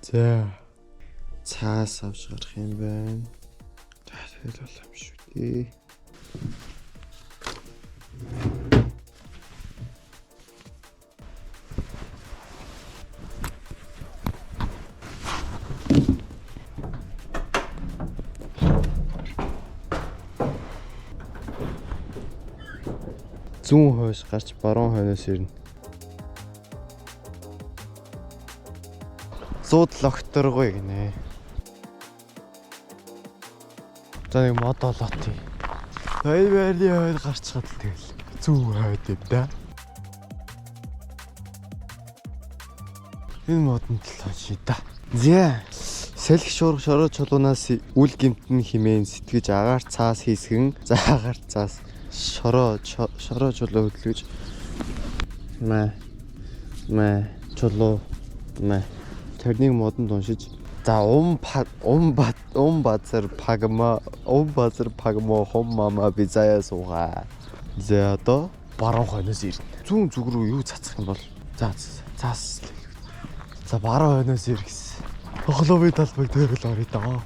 За. Цаас авч гарах юм байна. Тэгэл бол юм шүү дээ. Зүүн хойш гарч баруун хойноос ирнэ. Зууд логторгүй гинэ. За нэг мод олоо тий. Хай байрны хойд гарчхад л тэгэл зүүн хойд юм да. Энэ модон талаа шийдэ. Зэ. Салхи шуурга шороо чулуунаас үл гэмтэн химэн сэтгэж агаар цаас хийсгэн за агаар цаас шороо чулуу хөдлөж мэ чулуу мэ тэрнийг модонд уншиж за базар пагма хом мама бизая суугаа. За одоо баруун хойноос ирнэ. Зүүн зүг рүү юу цацах юм бол цаас. За баруун хойноос ир гэсэн. Огловын талбайг тэгэл орё даа.